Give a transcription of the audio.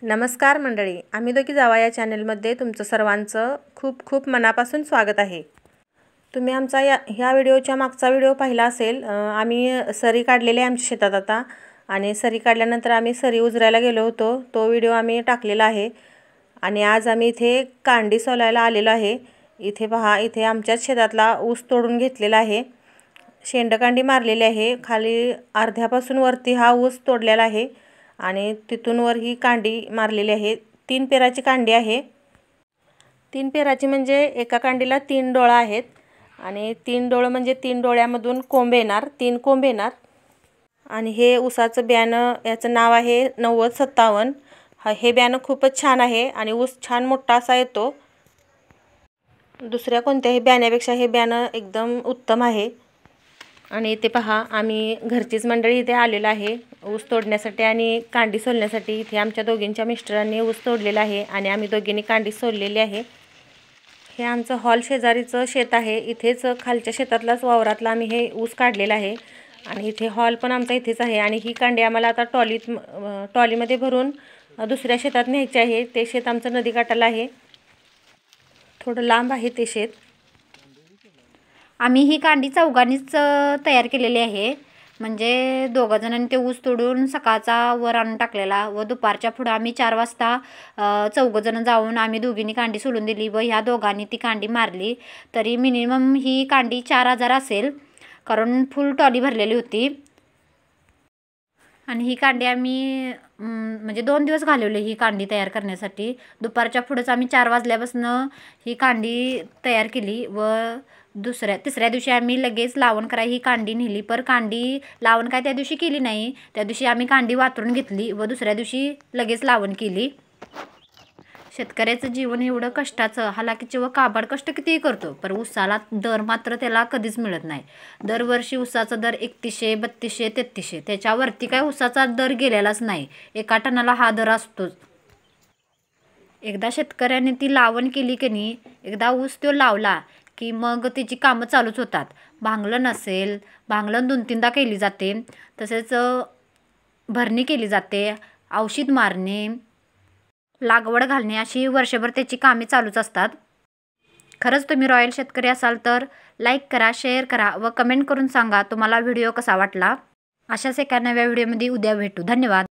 नमस्कार मंडळी, आम्ही दोघी जावा या चॅनलमध्ये तुमचं सर्वांचं खूप खूप मनापासून स्वागत आहे। तुम्ही आमचा ह्या व्हिडिओच्या मागचा व्हिडिओ पाहिला असेल। आम्ही सरी काढलेले आमच्या शेतात आता, आणि सरी काढल्यानंतर आम्ही सरी उजरायला गेलो होतो, तो व्हिडिओ आम्ही टाकलेला आहे। आणि आज आम्ही इथे कांडी सोलायला आलेलो आहे। इथे पहा, इथे आमच्याच शेतातला ऊस तोडून घेतलेला आहे, शेंडकांडी मारलेली आहे। खाली अर्ध्यापासून वरती हा ऊस तोडलेला आहे आणि तिथून वर ही कांडी मारलेली आहे। 3 पेराची कांडी आहे। 3 पेराची म्हणजे एका कांडीला 3 डोळा आहेत, आणि 3 डोळ म्हणजे 3 डोळ्यामधून कोंब येणार, 3 कोंब येणार। आणि हे ऊसाचं बियाणं, याचं नाव आहे 9057। हे बियाणं खूपच छान आहे आणि ऊस छान मोठा असा येतो। दुसऱ्या कोणत्याही बियाण्यापेक्षा हे बियाणं एकदम उत्तम आहे। आणि इथे पहा, आम्ही घरचीच मंडळी इथे आलेलो आहे ऊस तोडण्यासाठी आणि कांडी सोलण्यासाठी। इथे आमच्या दोघींच्या मिस्टरांनी ऊस तोडलेला आहे आणि आम्ही दोघींनी कांडी सोललेली आहे। हे आमचं हॉल शेजारीचं शेत आहे। इथेच खालच्या शेतातलाच वावरातला आम्ही हे ऊस काढलेला आहे, आणि इथे हॉल पण आमचा इथेच आहे। आणि ही कांडी आम्हाला आता ट्रॉलीमध्ये भरून दुसऱ्या शेतात न्यायची आहे। ते शेत आमचं नदीकाठाला आहे, थोडं लांब आहे ते शेत। आम्ही ही कांडी चौघांनीच तयार केलेली आहे। म्हणजे दोघं जणांनी ते ऊस तोडून सकाळचा वर आणून टाकलेला, व दुपारच्या पुढं आम्ही 4 वाजता चौघं जण जाऊन आम्ही दोघींनी कांडी सोलून दिली, व ह्या दोघांनी ती कांडी मारली। तरी मिनिमम ही कांडी 4000 असेल, कारण फुल ट्रॉली भरलेली होती। आणि ही कांडी आम्ही म्हणजे 2 दिवस घालवले ही कांडी तयार करण्यासाठी। दुपारच्या पुढंच आम्ही 4 वाजल्यापासून ही कांडी तयार केली, व तिसऱ्या दिवशी आम्ही लगेच लावण करायला ही कांडी नेली। पर कांडी लावण काय त्या दिवशी केली नाही, त्या दिवशी आम्ही कांडी वातरून घेतली व दुसऱ्या दिवशी लगेच लावण केली। शेतकऱ्याचं जीवन एवढं कष्टाचं, हालाकीचे व काबाड कष्ट कितीही करतो, पण ऊसाला दर मात्र त्याला कधीच मिळत नाही। दरवर्षी ऊसाचा दर 3100, 3200, 3300, त्याच्यावरती काय ऊसाचा दर गेलेलाच नाही। एका टनाला हा दर असतोच। एकदा शेतकऱ्याने ती लावण केली की नाही, एकदा ऊस तो लावला की मग त्याची कामं चालूच होतात। भांगलन नसेल, भांगलन 2-3दा केली जाते, तसेच भरणी केली जाते, औषध मारणे, लागवड घालणे, अशी वर्षभर त्याची कामे चालूच असतात। खरंच तुम्ही रॉयल शेतकरी असाल तर लाईक करा, शेअर करा व कमेंट करून सांगा तुम्हाला व्हिडिओ कसा वाटला। अशाच एका नव्या व्हिडिओमध्ये उद्या भेटू। धन्यवाद।